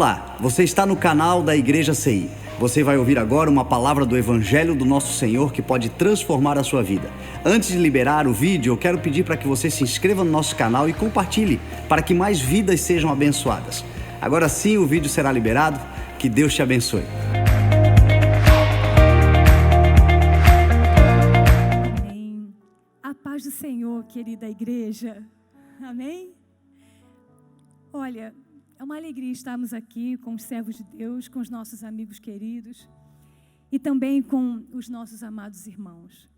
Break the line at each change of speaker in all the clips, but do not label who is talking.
Olá, você está no canal da Igreja CI. Você vai ouvir agora uma palavra do Evangelho do Nosso Senhor que pode transformar a sua vida. Antes de liberar o vídeo, eu quero pedir para que você se inscreva no nosso canal e compartilhe, para que mais vidas sejam abençoadas. Agora sim, o vídeo será liberado. Que Deus te abençoe.
Amém. A paz do Senhor, querida igreja. Amém? Olha, é uma alegria estarmos aqui com os servos de Deus, com os nossos amigos queridos e também com os nossos amados irmãos.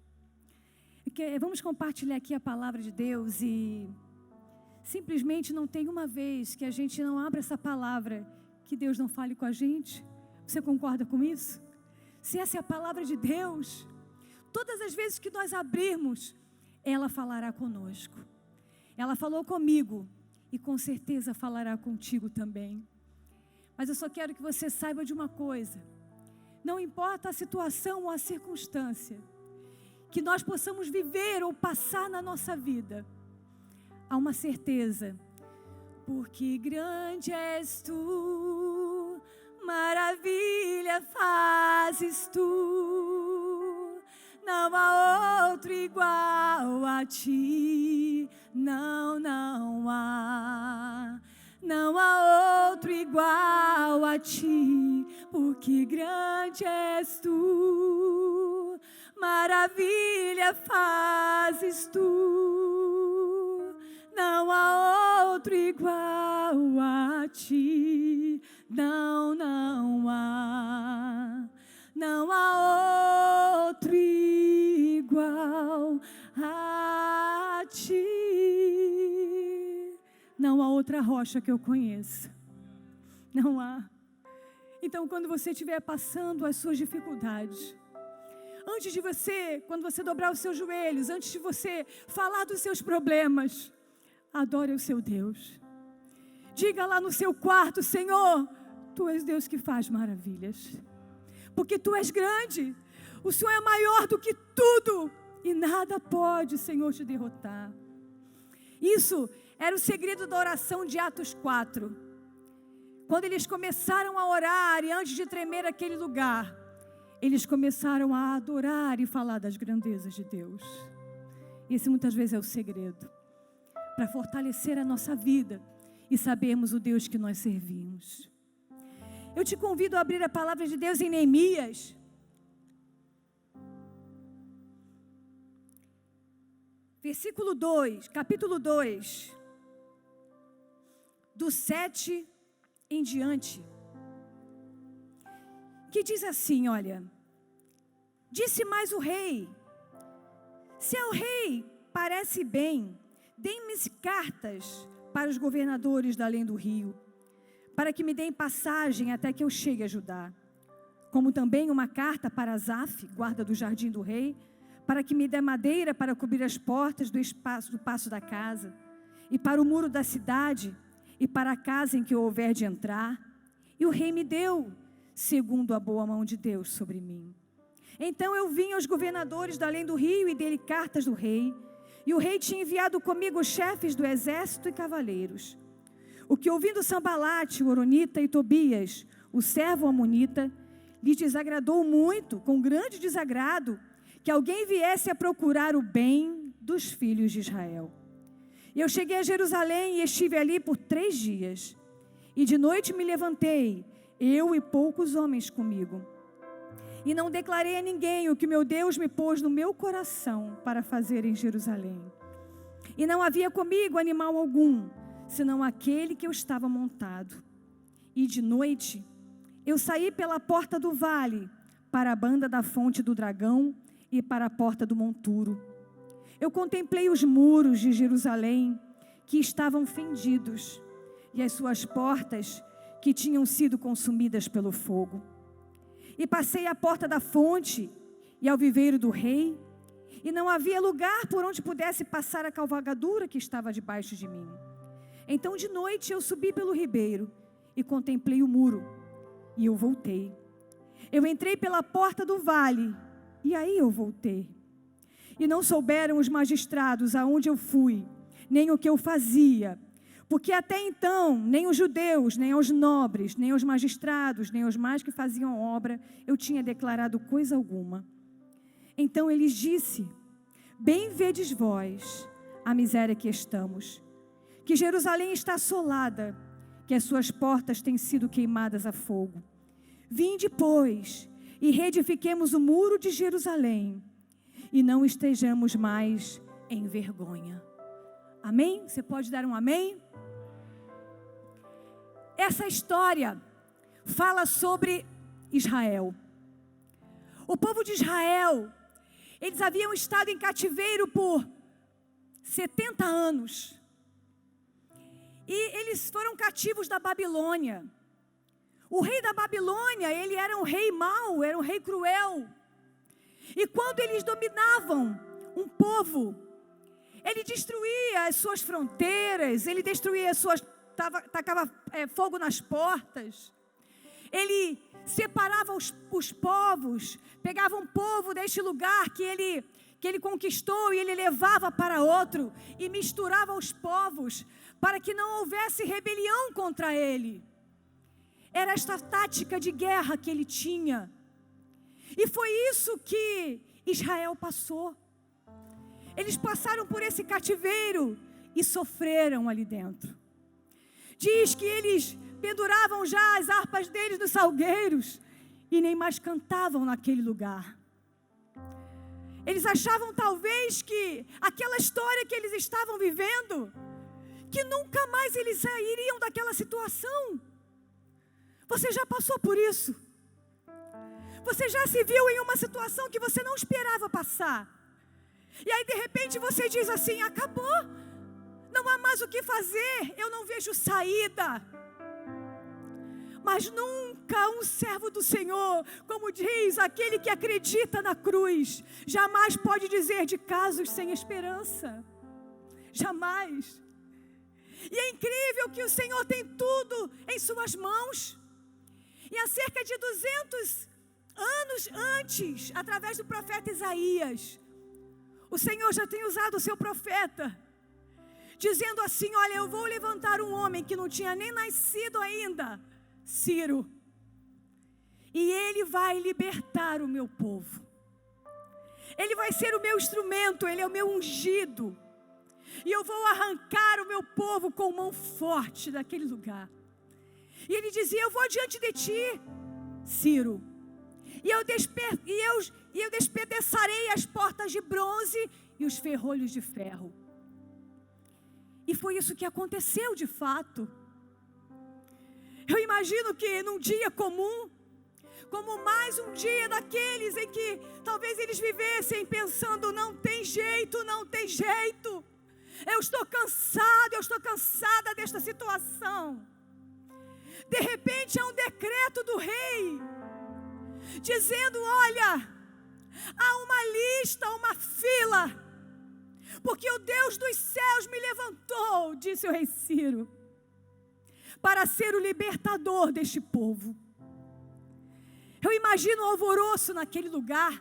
Vamos compartilhar aqui a palavra de Deus e simplesmente não tem uma vez que a gente não abra essa palavra que Deus não fale com a gente. Você concorda com isso? Se essa é a palavra de Deus, todas as vezes que nós abrirmos, ela falará conosco. Ela falou comigo. E com certeza falará contigo também. Mas eu só quero que você saiba de uma coisa. Não importa a situação ou a circunstância que nós possamos viver ou passar na nossa vida, há uma certeza. Porque grande és tu, maravilha fazes tu, não há outro igual a ti. Não há. Não há outro igual a ti, porque grande és tu, maravilha fazes tu. Não há outro igual a ti. Não há. Não há outro igual a ti. Não há outra rocha que eu conheça. Não há. Então, quando você estiver passando as suas dificuldades, quando você dobrar os seus joelhos, antes de você falar dos seus problemas, adore o seu Deus. Diga lá no seu quarto: Senhor, Tu és Deus que faz maravilhas. Porque Tu és grande. O Senhor é maior do que tudo. E nada pode, Senhor, te derrotar. Isso era o segredo da oração de Atos 4. Quando eles começaram a orar e antes de tremer aquele lugar, eles começaram a adorar e falar das grandezas de Deus. Esse muitas vezes é o segredo para fortalecer a nossa vida e sabermos o Deus que nós servimos. Eu te convido a abrir a palavra de Deus em Neemias. Versículo 2, capítulo 2, do 7 em diante, que diz assim, olha: disse mais o rei: se ao rei parece bem, dê-me cartas para os governadores da além do rio, para que me deem passagem até que eu chegue a Judá, como também uma carta para Asaf, guarda do jardim do rei, para que me dê madeira para cobrir as portas do passo da casa, e para o muro da cidade, e para a casa em que eu houver de entrar. E o rei me deu, segundo a boa mão de Deus sobre mim. Então eu vim aos governadores da além do rio e dei-lhe cartas do rei, e o rei tinha enviado comigo os chefes do exército e cavaleiros. O que ouvindo Sambalate, o Horonita, e Tobias, o servo amonita, lhe desagradou muito, com grande desagrado, que alguém viesse a procurar o bem dos filhos de Israel. E eu cheguei a Jerusalém e estive ali por 3 dias. E de noite me levantei, eu e poucos homens comigo. E não declarei a ninguém o que meu Deus me pôs no meu coração para fazer em Jerusalém. E não havia comigo animal algum, senão aquele que eu estava montado. E de noite eu saí pela porta do vale, para a banda da fonte do dragão, e para a porta do monturo. Eu contemplei os muros de Jerusalém, que estavam fendidos, e as suas portas, que tinham sido consumidas pelo fogo. E passei à porta da fonte, e ao viveiro do rei, e não havia lugar por onde pudesse passar a cavalgadura que estava debaixo de mim. Então de noite eu subi pelo ribeiro, e contemplei o muro, e eu voltei. Eu entrei pela porta do vale, e aí eu voltei. E não souberam os magistrados aonde eu fui, nem o que eu fazia, Porque até então, nem os judeus, nem aos nobres, nem aos magistrados, nem aos mais que faziam obra, eu tinha declarado coisa alguma. Então ele disse: bem vedes vós a miséria que estamos, que Jerusalém está assolada, que as suas portas têm sido queimadas a fogo. Vinde, pois, e reedifiquemos o muro de Jerusalém, e não estejamos mais em vergonha. Amém? Você pode dar um amém? Essa história fala sobre Israel. O povo de Israel, eles haviam estado em cativeiro por 70 anos. E eles foram cativos da Babilônia. O rei da Babilônia, ele era um rei mau, era um rei cruel. E quando eles dominavam um povo, ele destruía as suas fronteiras, ele destruía as suas... tacava fogo nas portas. Ele separava os povos, pegava um povo deste lugar que ele conquistou e ele levava para outro e misturava os povos para que não houvesse rebelião contra ele. Era esta tática de guerra que ele tinha. E foi isso que Israel passou. Eles passaram por esse cativeiro e sofreram ali dentro. Diz que eles penduravam já as harpas deles nos salgueiros e nem mais cantavam naquele lugar. Eles achavam talvez que aquela história que eles estavam vivendo, que nunca mais eles sairiam daquela situação. Você já passou por isso? Você já se viu em uma situação que você não esperava passar? E aí de repente você diz assim: acabou, não há mais o que fazer, eu não vejo saída. Mas nunca um servo do Senhor, como diz aquele que acredita na cruz, jamais pode dizer de casos sem esperança. Jamais. E é incrível que o Senhor tem tudo em suas mãos. E há cerca de 200 anos antes, através do profeta Isaías, o Senhor já tem usado o seu profeta, dizendo assim: olha, eu vou levantar um homem que não tinha nem nascido ainda, Ciro, e ele vai libertar o meu povo. Ele vai ser o meu instrumento, ele é o meu ungido, e eu vou arrancar o meu povo com mão forte daquele lugar. E ele dizia: eu vou diante de ti, Ciro, e eu despedaçarei as portas de bronze e os ferrolhos de ferro. E foi isso que aconteceu de fato. Eu imagino que num dia comum, como mais um dia daqueles em que talvez eles vivessem pensando: não tem jeito, não tem jeito, eu estou cansada desta situação. De repente há um decreto do rei, dizendo: olha, há uma lista, uma fila, porque o Deus dos céus me levantou, disse o rei Ciro, para ser o libertador deste povo. Eu imagino o alvoroço naquele lugar,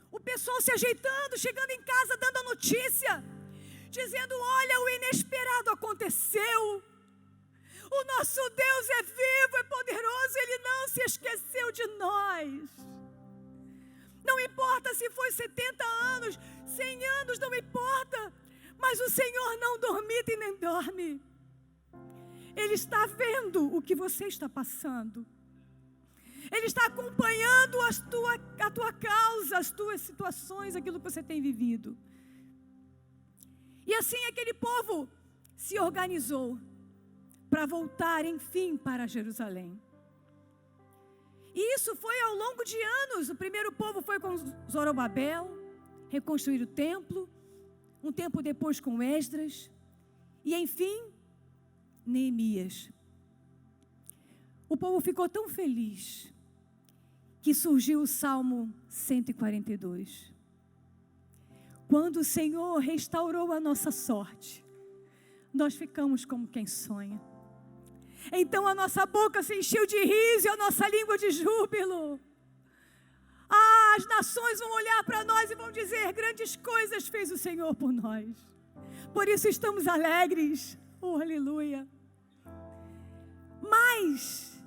o pessoal se ajeitando, chegando em casa, dando a notícia, dizendo: olha, o inesperado aconteceu, o nosso Deus é vivo, é poderoso, Ele não se esqueceu de nós. Não importa se foi 70 anos, 100 anos, não importa, mas o Senhor não dormita e nem dorme. Ele está vendo o que você está passando. Ele está acompanhando a tua causa, as tuas situações, aquilo que você tem vivido. E assim aquele povo se organizou para voltar, enfim, para Jerusalém. E isso foi ao longo de anos. O primeiro povo foi com Zorobabel, reconstruir o templo. Um tempo depois com Esdras. E enfim, Neemias. O povo ficou tão feliz que surgiu o Salmo 142. Quando o Senhor restaurou a nossa sorte, nós ficamos como quem sonha. Então a nossa boca se encheu de riso e a nossa língua de júbilo. As nações vão olhar para nós e vão dizer: grandes coisas fez o Senhor por nós. Por isso estamos alegres. Oh, aleluia. Mas,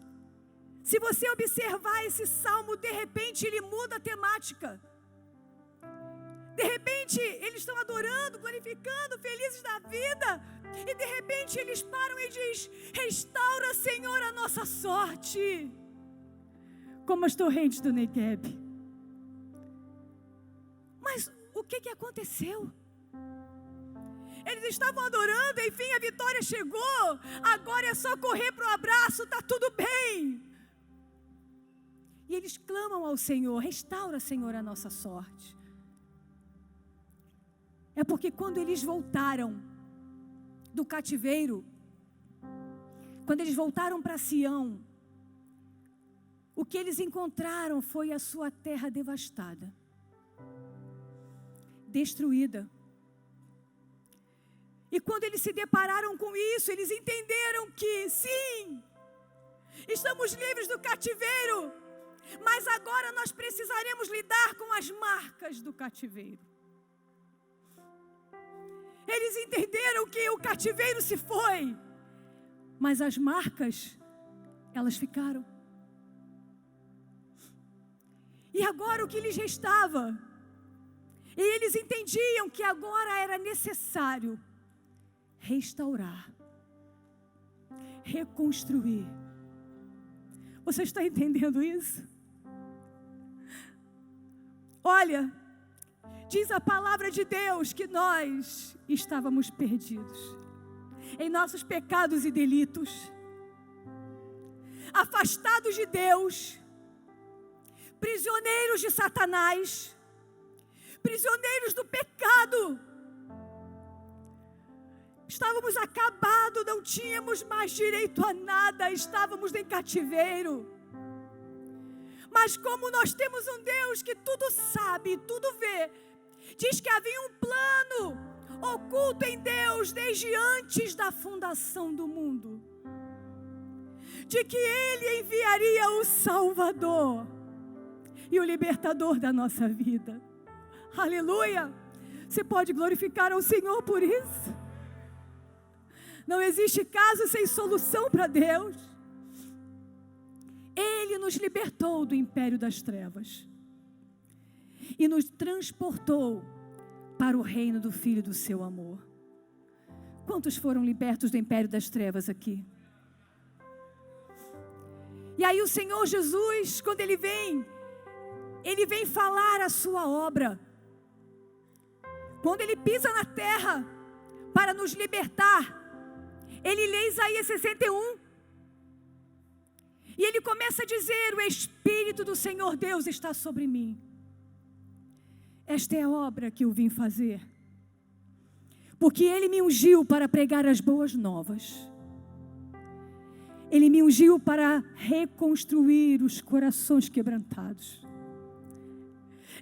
se você observar esse salmo, de repente ele muda a temática. De repente, eles estão adorando, glorificando, felizes da vida. E de repente eles param e dizem: restaura, Senhor, a nossa sorte. Como as torrentes do Negueb. Mas o que aconteceu? Eles estavam adorando, enfim, a vitória chegou. Agora é só correr para o abraço, está tudo bem. E eles clamam ao Senhor: restaura, Senhor, a nossa sorte. É porque quando eles voltaram do cativeiro, quando eles voltaram para Sião, o que eles encontraram foi a sua terra devastada, destruída. E quando eles se depararam com isso, eles entenderam que sim, estamos livres do cativeiro, mas agora nós precisaremos lidar com as marcas do cativeiro. Eles entenderam que o cativeiro se foi, mas as marcas, elas ficaram. E agora o que lhes restava? E eles entendiam que agora era necessário restaurar, reconstruir. Você está entendendo isso? Olha, diz a palavra de Deus que nós estávamos perdidos em nossos pecados e delitos, afastados de Deus, prisioneiros de Satanás, prisioneiros do pecado. Estávamos acabados, não tínhamos mais direito a nada, estávamos em cativeiro. Mas como nós temos um Deus que tudo sabe, tudo vê, diz que havia um plano oculto em Deus desde antes da fundação do mundo, de que Ele enviaria o Salvador e o libertador da nossa vida. Aleluia! Você pode glorificar ao Senhor por isso? Não existe caso sem solução para Deus. Ele nos libertou do império das trevas e nos transportou para o reino do Filho do seu amor. Quantos foram libertos do império das trevas aqui? E aí o Senhor Jesus, quando Ele vem falar a sua obra. Quando Ele pisa na terra para nos libertar, Ele lê Isaías 61. E Ele começa a dizer: o Espírito do Senhor Deus está sobre mim. Esta é a obra que eu vim fazer. Porque Ele me ungiu para pregar as boas novas. Ele me ungiu para reconstruir os corações quebrantados.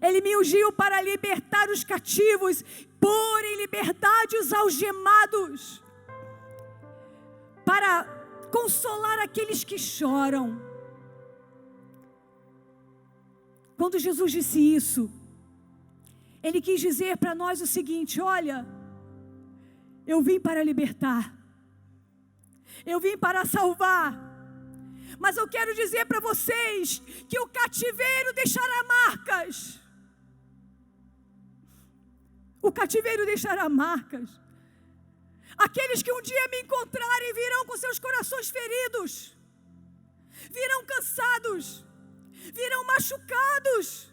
Ele me ungiu para libertar os cativos, pôr em liberdade os algemados, para consolar aqueles que choram. Quando Jesus disse isso, Ele quis dizer para nós o seguinte: olha, eu vim para libertar, eu vim para salvar, mas eu quero dizer para vocês que o cativeiro deixará marcas. O cativeiro deixará marcas. Aqueles que um dia me encontrarem virão com seus corações feridos, virão cansados, virão machucados.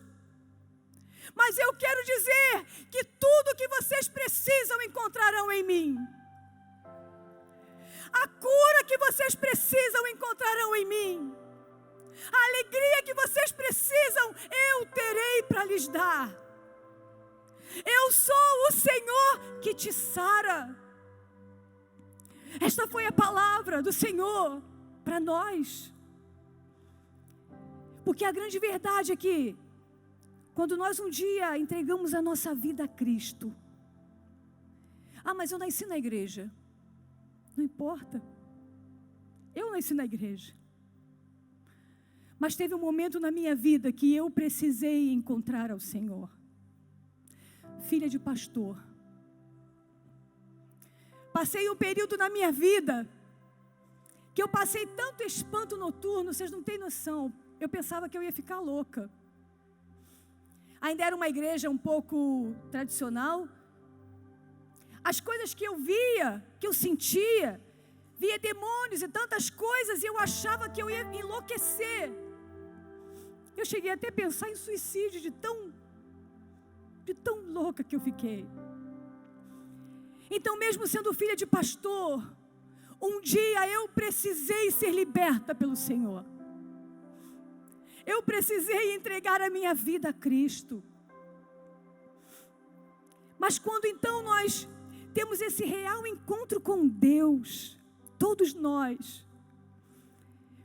Mas eu quero dizer que tudo que vocês precisam encontrarão em mim. A cura que vocês precisam encontrarão em mim. A alegria que vocês precisam, eu terei para lhes dar. Eu sou o Senhor que te sara. Esta foi a palavra do Senhor para nós. Porque a grande verdade é que, quando nós um dia entregamos a nossa vida a Cristo, mas eu nasci na igreja. Não importa. Eu nasci na igreja. Mas teve um momento na minha vida que eu precisei encontrar ao Senhor. Filha de pastor. Passei um período na minha vida que eu passei tanto espanto noturno, vocês não têm noção. Eu pensava que eu ia ficar louca. Ainda era uma igreja um pouco tradicional. As coisas que eu via, que eu sentia, via demônios e tantas coisas, e eu achava que eu ia enlouquecer. Eu cheguei até a pensar em suicídio de tão louca que eu fiquei. Então, mesmo sendo filha de pastor, um dia eu precisei ser liberta pelo Senhor. Eu precisei entregar a minha vida a Cristo. Mas quando então nós temos esse real encontro com Deus, todos nós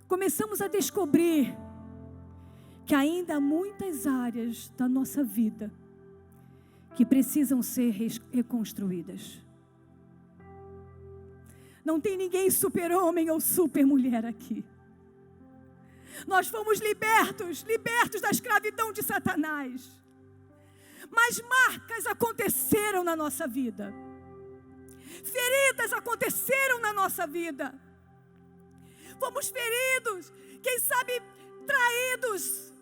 começamos a descobrir que ainda há muitas áreas da nossa vida que precisam ser reconstruídas. Não tem ninguém super-homem ou super-mulher aqui. Nós fomos libertos da escravidão de Satanás. Mas marcas aconteceram na nossa vida. Feridas aconteceram na nossa vida. Fomos feridos, quem sabe traídos.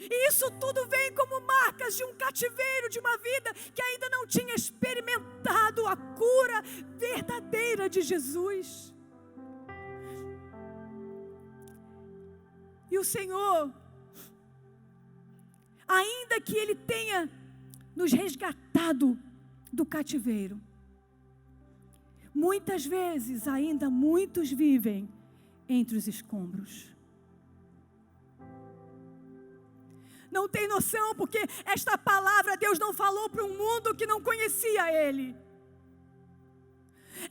E isso tudo vem como marcas de um cativeiro, de uma vida que ainda não tinha experimentado a cura verdadeira de Jesus. E o Senhor, ainda que Ele tenha nos resgatado do cativeiro, muitas vezes ainda muitos vivem entre os escombros. Não tem noção, porque esta palavra Deus não falou para um mundo que não conhecia Ele.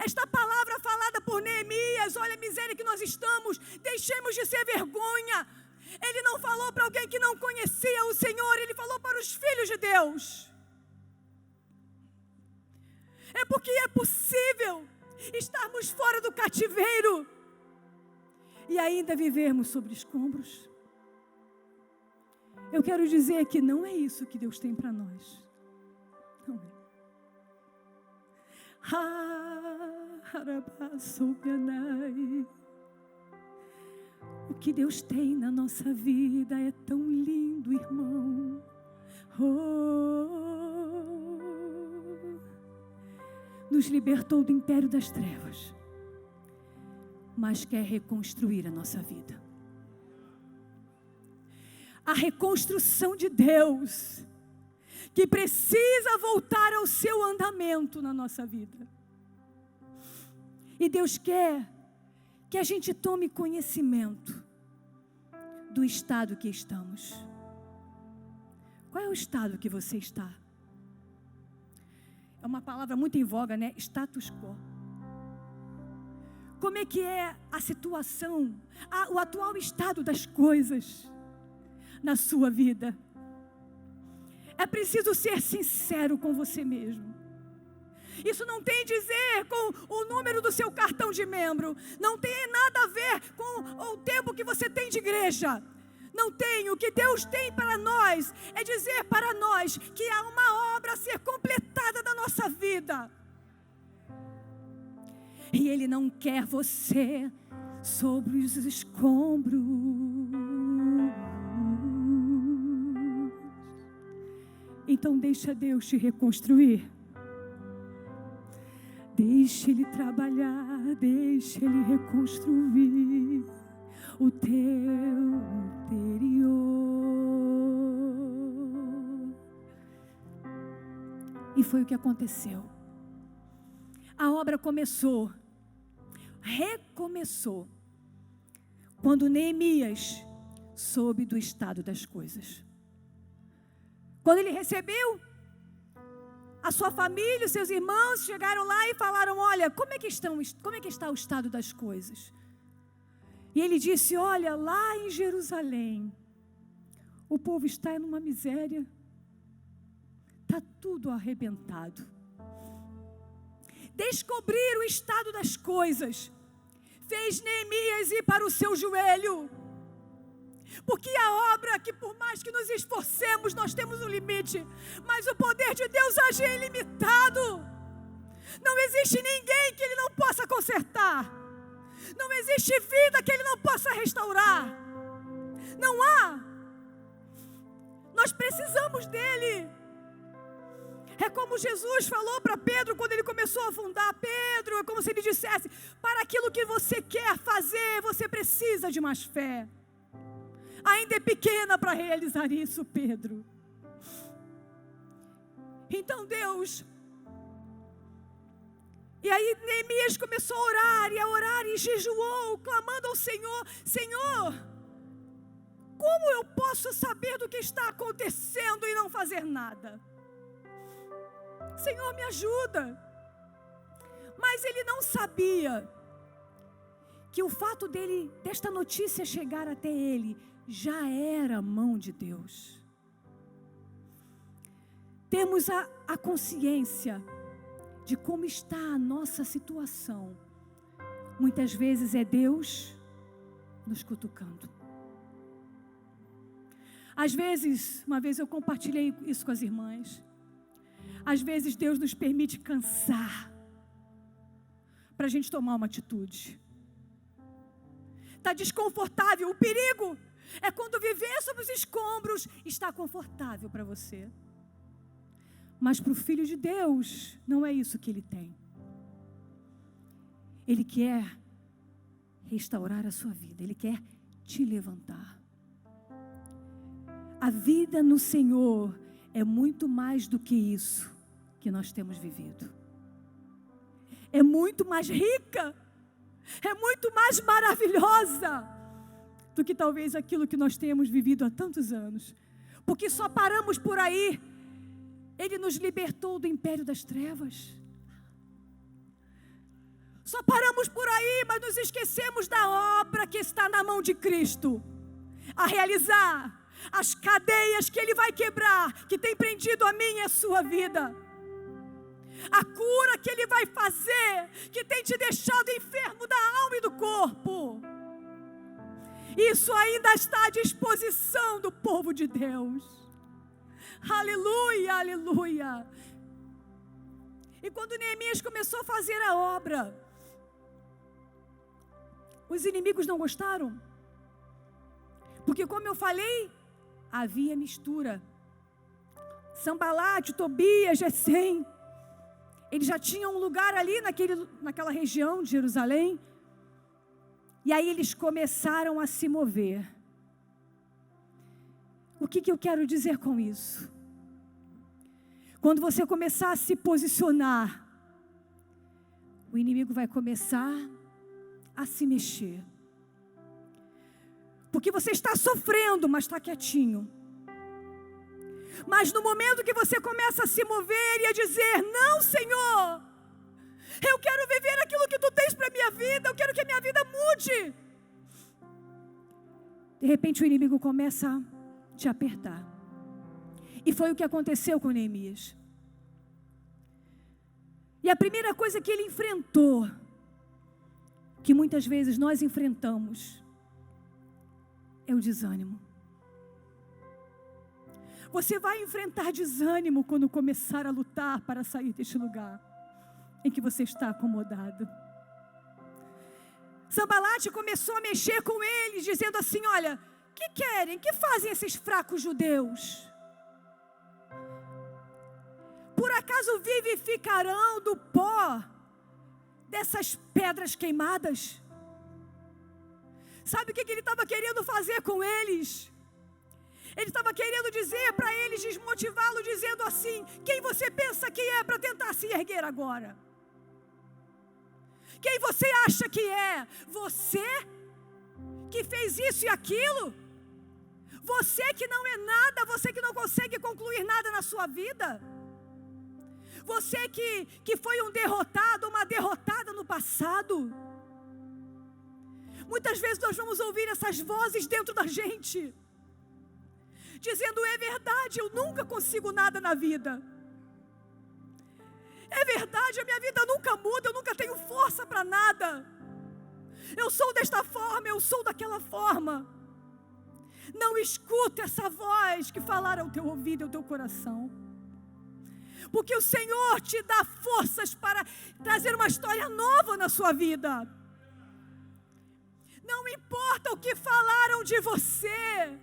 Esta palavra falada por Neemias, olha a miséria que nós estamos, deixemos de ser vergonha. Ele não falou para alguém que não conhecia o Senhor, Ele falou para os filhos de Deus. É porque é possível estarmos fora do cativeiro e ainda vivermos sobre escombros. Eu quero dizer que não é isso que Deus tem para nós. Não é. O que Deus tem na nossa vida é tão lindo, irmão. Nos libertou do império das trevas, mas quer reconstruir a nossa vida. A reconstrução de Deus, que precisa voltar ao seu andamento na nossa vida. E Deus quer que a gente tome conhecimento do estado que estamos. Qual é o estado que você está? É uma palavra muito em voga, né? Status quo. Como é que é a situação, o atual estado das coisas na sua vida? É preciso ser sincero com você mesmo. Isso não tem a dizer com o número do seu cartão de membro. Não tem nada a ver com o tempo que você tem de igreja. Não tem. O que Deus tem para nós é dizer para nós que há uma obra a ser completada na nossa vida. E Ele não quer você sobre os escombros. Então deixa Deus te reconstruir. Deixa Ele trabalhar, deixa Ele reconstruir o teu interior. E foi o que aconteceu. A obra começou, recomeçou, quando Neemias soube do estado das coisas. Quando ele recebeu, a sua família, os seus irmãos chegaram lá e falaram: olha, como é que está o estado das coisas? E ele disse: olha, lá em Jerusalém, o povo está numa miséria, está tudo arrebentado. Descobrir o estado das coisas fez Neemias ir para o seu joelho. Porque a obra que, por mais que nos esforcemos, nós temos um limite, mas o poder de Deus age ilimitado. Não existe ninguém que Ele não possa consertar. Não existe vida que Ele não possa restaurar. Não há. Nós precisamos dEle. É como Jesus falou para Pedro quando ele começou a afundar. Pedro, é como se ele dissesse: para aquilo que você quer fazer, você precisa de mais fé. Ainda é pequena para realizar isso, Pedro. Então Deus... E aí Neemias começou a orar e jejuou, clamando ao Senhor: Senhor, como eu posso saber do que está acontecendo e não fazer nada? Senhor, me ajuda. Mas ele não sabia que o fato desta notícia chegar até ele, já era a mão de Deus. Temos a consciência de como está a nossa situação. Muitas vezes é Deus nos cutucando. Às vezes, uma vez eu compartilhei isso com as irmãs, às vezes Deus nos permite cansar, para a gente tomar uma atitude. Está desconfortável. O perigo é quando viver sobre os escombros está confortável para você. Mas para o Filho de Deus, não é isso que Ele tem. Ele quer restaurar a sua vida. Ele quer te levantar. A vida no Senhor é muito mais do que isso que nós temos vivido. É muito mais rica. É muito mais maravilhosa do que talvez aquilo que nós temos vivido há tantos anos. Porque só paramos por aí. Ele nos libertou do império das trevas. Só paramos por aí, mas nos esquecemos da obra que está na mão de Cristo a realizar, as cadeias que Ele vai quebrar, que tem prendido a mim e a sua vida, a cura que Ele vai fazer, que tem te deixado enfermo da alma e do corpo. Isso ainda está à disposição do povo de Deus. Aleluia, aleluia. E quando Neemias começou a fazer a obra, os inimigos não gostaram. Porque, como eu falei, havia mistura. Sanbalate, Tobias, Gesem, eles já tinham um lugar ali naquela região de Jerusalém. E aí eles começaram a se mover. O que eu quero dizer com isso? Quando você começar a se posicionar, o inimigo vai começar a se mexer. Porque você está sofrendo, mas está quietinho. Mas no momento que você começa a se mover e a dizer: não, Senhor, eu quero viver aquilo que Tu tens para a minha vida, eu quero que a minha vida mude. De repente o inimigo começa a te apertar. E foi o que aconteceu com Neemias. E a primeira coisa que ele enfrentou, que muitas vezes nós enfrentamos, é o desânimo. Você vai enfrentar desânimo quando começar a lutar para sair deste lugar em que você está acomodado. Sanbalate começou a mexer com eles, dizendo assim: olha, que querem? Que fazem esses fracos judeus? Por acaso vivificarão do pó dessas pedras queimadas? Sabe o que ele estava querendo fazer com eles? Ele estava querendo dizer para eles, desmotivá-lo, dizendo assim: quem você pensa que é para tentar se erguer agora? Quem você acha que é? Você que fez isso e aquilo? Você que não é nada, você que não consegue concluir nada na sua vida? Você que foi um derrotado, uma derrotada no passado? Muitas vezes nós vamos ouvir essas vozes dentro da gente, dizendo: é verdade, eu nunca consigo nada na vida. É verdade, a minha vida nunca muda, eu nunca tenho força para nada. Eu sou desta forma, eu sou daquela forma. Não escuta essa voz que falar ao teu ouvido e ao teu coração. porque o Senhor te dá forças para trazer uma história nova na sua vida. Não importa o que falaram de você,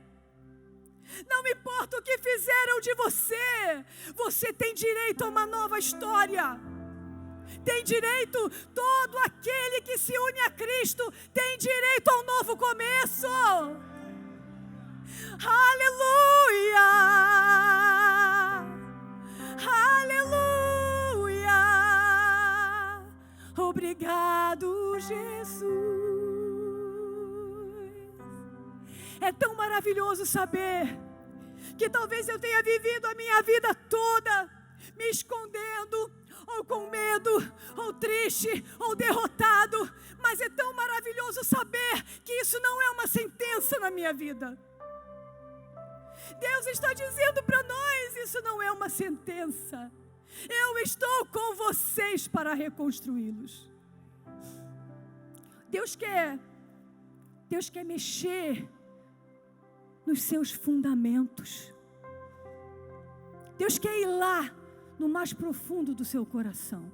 não importa o que fizeram de você, você tem direito a uma nova história. Tem direito, todo aquele que se une a Cristo tem direito a um novo começo. Aleluia! Aleluia! Obrigado, Jesus. É tão maravilhoso saber que talvez eu tenha vivido a minha vida toda me escondendo, ou com medo, ou triste, ou derrotado, mas é tão maravilhoso saber que isso não é uma sentença na minha vida. Deus está dizendo para nós, isso não é uma sentença. Eu estou com vocês para reconstruí-los. Deus quer mexer nos seus fundamentos. Deus quer ir lá no mais profundo do seu coração.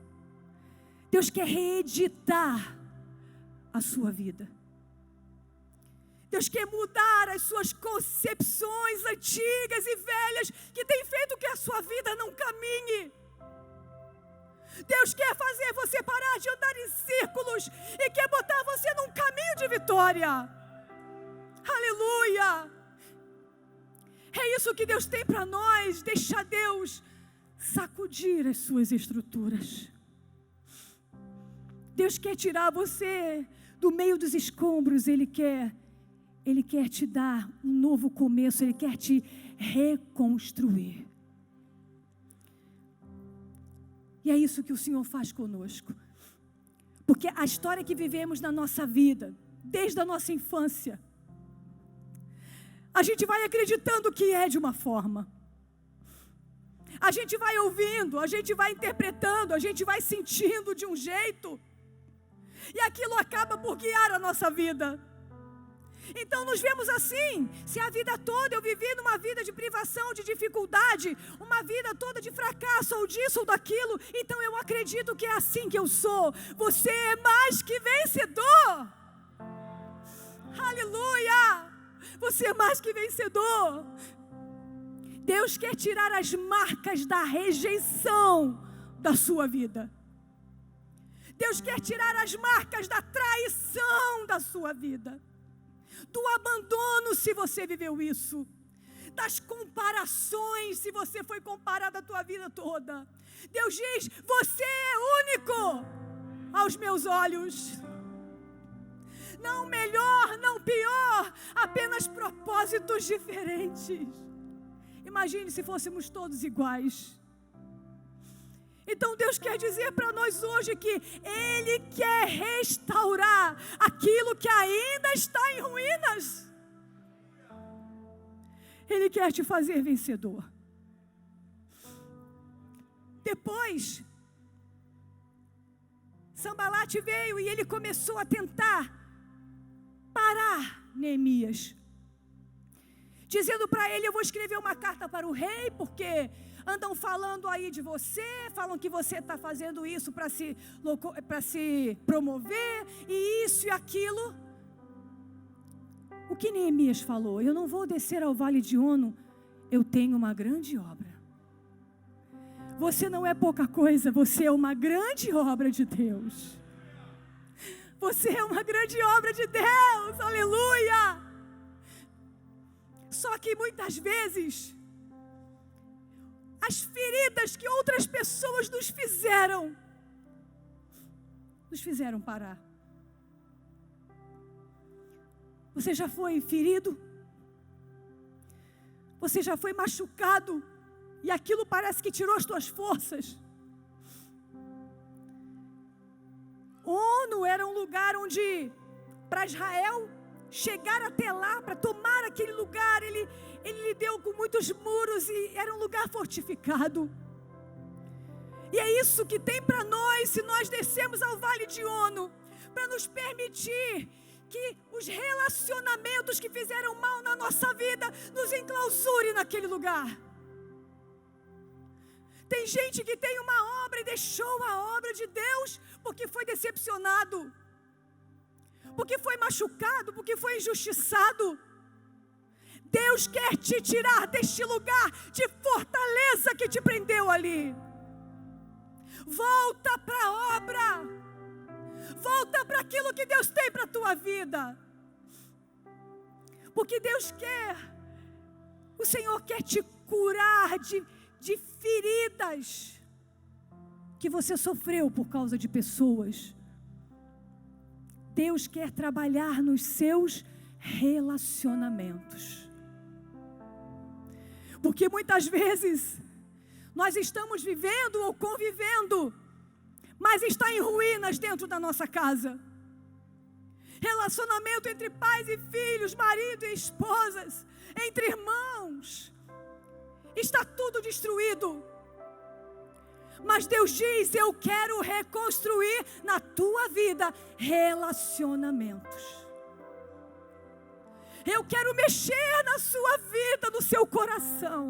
Deus quer reeditar a sua vida. Deus quer mudar as suas concepções antigas e velhas que têm feito que a sua vida não caminhe. Deus quer fazer você parar de andar em círculos e quer botar você num caminho de vitória. Aleluia! É isso que Deus tem para nós. Deixa Deus sacudir as suas estruturas. Deus quer tirar você do meio dos escombros. Ele quer te dar um novo começo. Ele quer te reconstruir. E é isso que o Senhor faz conosco. Porque a história que vivemos na nossa vida, desde a nossa infância, a gente vai acreditando que é de uma forma. A gente vai ouvindo, a gente vai interpretando, a gente vai sentindo de um jeito. E aquilo acaba por guiar a nossa vida. Então nos vemos assim. Se a vida toda eu vivi numa vida de privação, de dificuldade, uma vida toda de fracasso, ou disso ou daquilo, então eu acredito que é assim que eu sou. Você é mais que vencedor. Aleluia! Você é mais que vencedor. Deus quer tirar as marcas da rejeição da sua vida. Deus quer tirar as marcas da traição da sua vida. Do abandono, se você viveu isso. Das comparações, se você foi comparado a tua vida toda. Deus diz, você é único aos meus olhos. Não melhor, não pior, apenas propósitos diferentes. Imagine se fôssemos todos iguais. Então Deus quer dizer para nós hoje que Ele quer restaurar aquilo que ainda está em ruínas. Ele quer te fazer vencedor. Depois, Sambalat veio e ele começou a tentar parar Neemias, dizendo para ele, eu vou escrever uma carta para o rei, porque andam falando aí de você, falam que você está fazendo isso para se promover, e isso e aquilo. O que Neemias falou? Eu não vou descer ao vale de Ono, eu tenho uma grande obra. Você não é pouca coisa, você é uma grande obra de Deus. Você é uma grande obra de Deus, aleluia! Só que muitas vezes, as feridas que outras pessoas nos fizeram parar. Você já foi ferido? Você já foi machucado? E aquilo parece que tirou as tuas forças? Ono era um lugar onde, para Israel chegar até lá, para tomar aquele lugar, ele lidou com muitos muros e era um lugar fortificado. E é isso que tem para nós, se nós descermos ao vale de Ono, para nos permitir que os relacionamentos que fizeram mal na nossa vida nos enclausurem naquele lugar. Tem gente que tem uma obra e deixou a obra de Deus porque foi decepcionado, porque foi machucado, porque foi injustiçado. Deus quer te tirar deste lugar de fortaleza que te prendeu ali. Volta para a obra. Volta para aquilo que Deus tem para a tua vida. Porque Deus quer, o Senhor quer te curar de feridas que você sofreu por causa de pessoas. Deus quer trabalhar nos seus relacionamentos. Porque muitas vezes nós estamos vivendo ou convivendo, mas está em ruínas dentro da nossa casa. Relacionamento entre pais e filhos, marido e esposas, entre irmãos, está tudo destruído. Mas Deus diz: eu quero reconstruir na tua vida relacionamentos. Eu quero mexer na sua vida, no seu coração.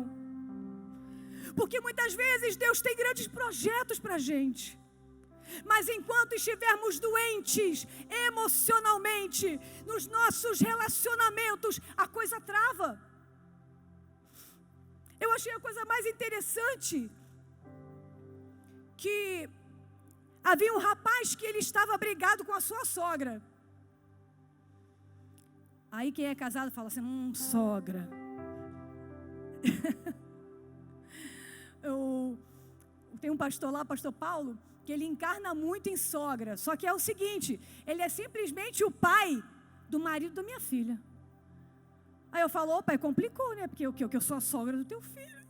Porque muitas vezes Deus tem grandes projetos para a gente. Mas enquanto estivermos doentes emocionalmente, nos nossos relacionamentos, a coisa trava. Eu achei a coisa mais interessante, que havia um rapaz que ele estava brigado com a sua sogra. Aí quem é casado fala assim: sogra. Tem um pastor lá, pastor Paulo, que ele encarna muito em sogra. Só que é o seguinte: ele é simplesmente o pai do marido da minha filha. Aí eu falo: ô pai, complicou, né? Porque eu sou a sogra do teu filho.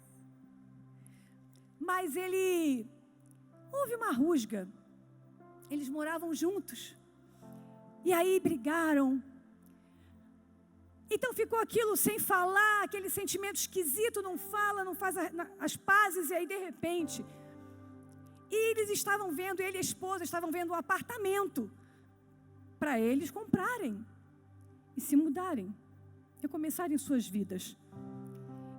Mas houve uma rusga. Eles moravam juntos. E aí brigaram. Então ficou aquilo sem falar, aquele sentimento esquisito, não fala, não faz as pazes, e aí de repente, eles estavam vendo, ele e a esposa estavam vendo um apartamento para eles comprarem e se mudarem, recomeçarem suas vidas.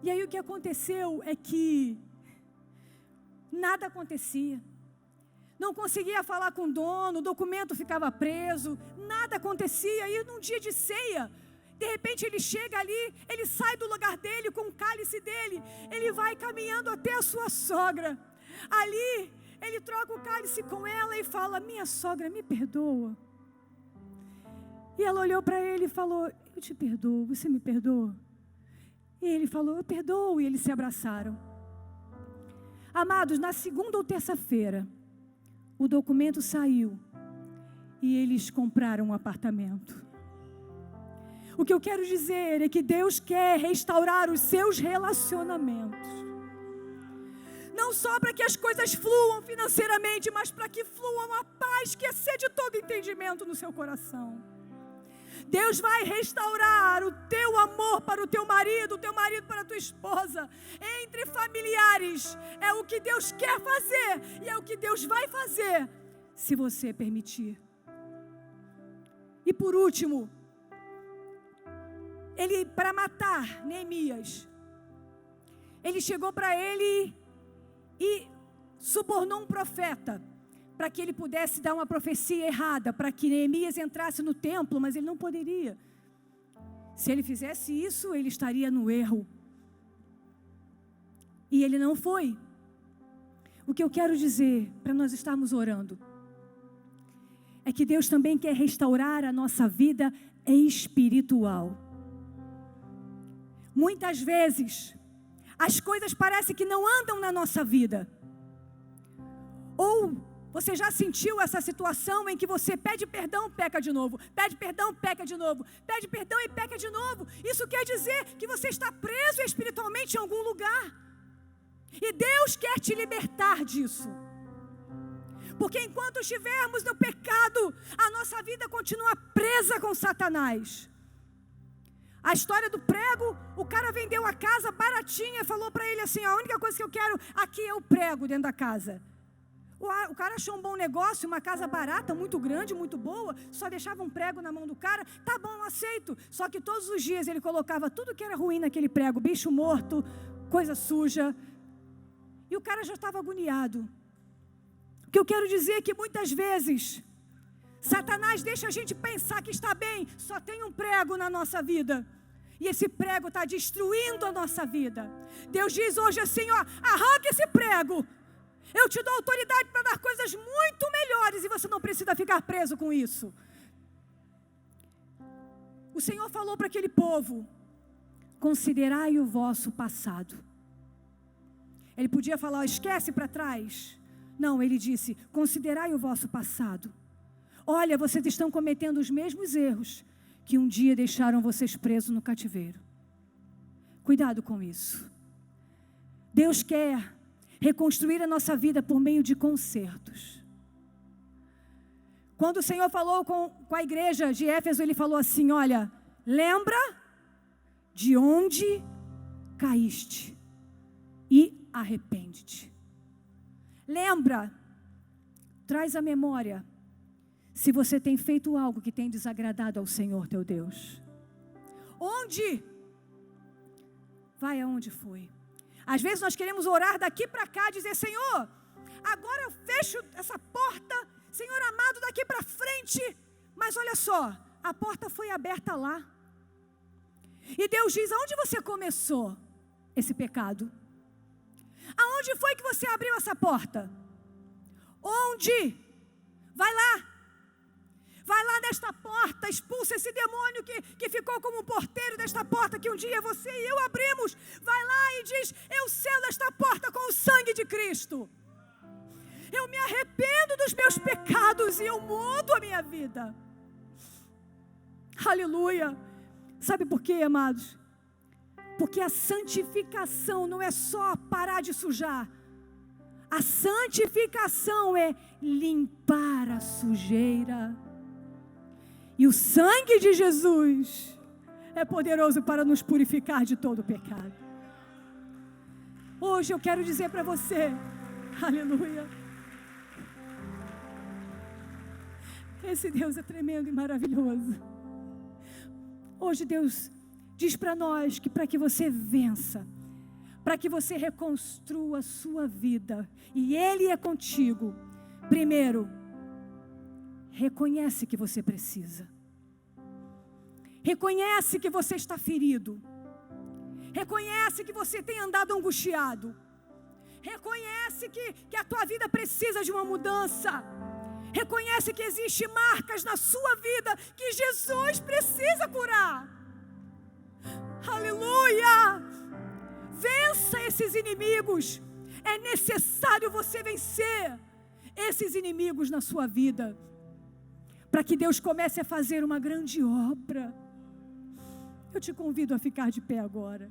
E aí o que aconteceu é que nada acontecia. Não conseguia falar com o dono, o documento ficava preso, nada acontecia. E num dia de ceia, de repente ele chega ali, ele sai do lugar dele com o cálice dele, ele vai caminhando até a sua sogra. Ali, ele troca o cálice com ela e fala: minha sogra, me perdoa. E ela olhou para ele e falou: eu te perdoo, você me perdoa? E ele falou: eu perdoo, e eles se abraçaram. Amados, na segunda ou terça-feira, o documento saiu e eles compraram um apartamento. O que eu quero dizer é que Deus quer restaurar os seus relacionamentos. Não só para que as coisas fluam financeiramente, mas para que fluam a paz que excede todo entendimento no seu coração. Deus vai restaurar o teu amor para o teu marido para a tua esposa, entre familiares. É o que Deus quer fazer e é o que Deus vai fazer, se você permitir. E por último, ele, para matar Neemias, ele chegou para ele e subornou um profeta, para que ele pudesse dar uma profecia errada, para que Neemias entrasse no templo, mas ele não poderia. Se ele fizesse isso, ele estaria no erro. E ele não foi. O que eu quero dizer, para nós estarmos orando, é que Deus também quer restaurar a nossa vida espiritual. Muitas vezes, as coisas parecem que não andam na nossa vida. Ou você já sentiu essa situação em que você pede perdão, peca de novo, pede perdão, peca de novo, pede perdão e peca de novo? Isso quer dizer que você está preso espiritualmente em algum lugar. E Deus quer te libertar disso. Porque enquanto estivermos no pecado, a nossa vida continua presa com Satanás. A história do prego, o cara vendeu a casa baratinha e falou para ele assim: a única coisa que eu quero aqui é o prego dentro da casa. O cara achou um bom negócio, uma casa barata, muito grande, muito boa, só deixava um prego na mão do cara. Tá bom, aceito. Só que todos os dias ele colocava tudo que era ruim naquele prego: bicho morto, coisa suja. E o cara já estava agoniado. O que eu quero dizer é que muitas vezes Satanás deixa a gente pensar que está bem, só tem um prego na nossa vida. E esse prego está destruindo a nossa vida. Deus diz hoje assim, ó, arranca esse prego. Eu te dou autoridade para dar coisas muito melhores e você não precisa ficar preso com isso. O Senhor falou para aquele povo, considerai o vosso passado. Ele podia falar, esquece para trás. Não, ele disse, considerai o vosso passado. Olha, vocês estão cometendo os mesmos erros que um dia deixaram vocês presos no cativeiro. Cuidado com isso. Deus quer reconstruir a nossa vida por meio de consertos. Quando o Senhor falou com a igreja de Éfeso, Ele falou assim, olha, lembra de onde caíste e arrepende-te. Lembra, traz à memória, se você tem feito algo que tem desagradado ao Senhor teu Deus. Onde? Vai aonde foi. Às vezes nós queremos orar daqui para cá, dizer, Senhor, agora eu fecho essa porta, Senhor amado, daqui para frente. Mas olha só, a porta foi aberta lá. E Deus diz, aonde você começou esse pecado? Aonde foi que você abriu essa porta? Onde? Vai lá. Vai lá nesta porta, expulsa esse demônio que ficou como um porteiro desta porta, que um dia você e eu abrimos. Vai lá e diz, eu selo esta porta com o sangue de Cristo. Eu me arrependo dos meus pecados e eu mudo a minha vida. Aleluia. Sabe por quê, amados? Porque a santificação não é só parar de sujar. A santificação é limpar a sujeira. E o sangue de Jesus é poderoso para nos purificar de todo pecado. Hoje eu quero dizer para você, aleluia, esse Deus é tremendo e maravilhoso. Hoje Deus diz para nós que para que você vença, para que você reconstrua a sua vida, e Ele é contigo, primeiro, reconhece que você precisa. Reconhece que você está ferido. Reconhece que você tem andado angustiado. Reconhece que a tua vida precisa de uma mudança. Reconhece que existem marcas na sua vida que Jesus precisa curar. Aleluia! Vença esses inimigos. É necessário você vencer esses inimigos na sua vida, para que Deus comece a fazer uma grande obra. Eu te convido a ficar de pé agora.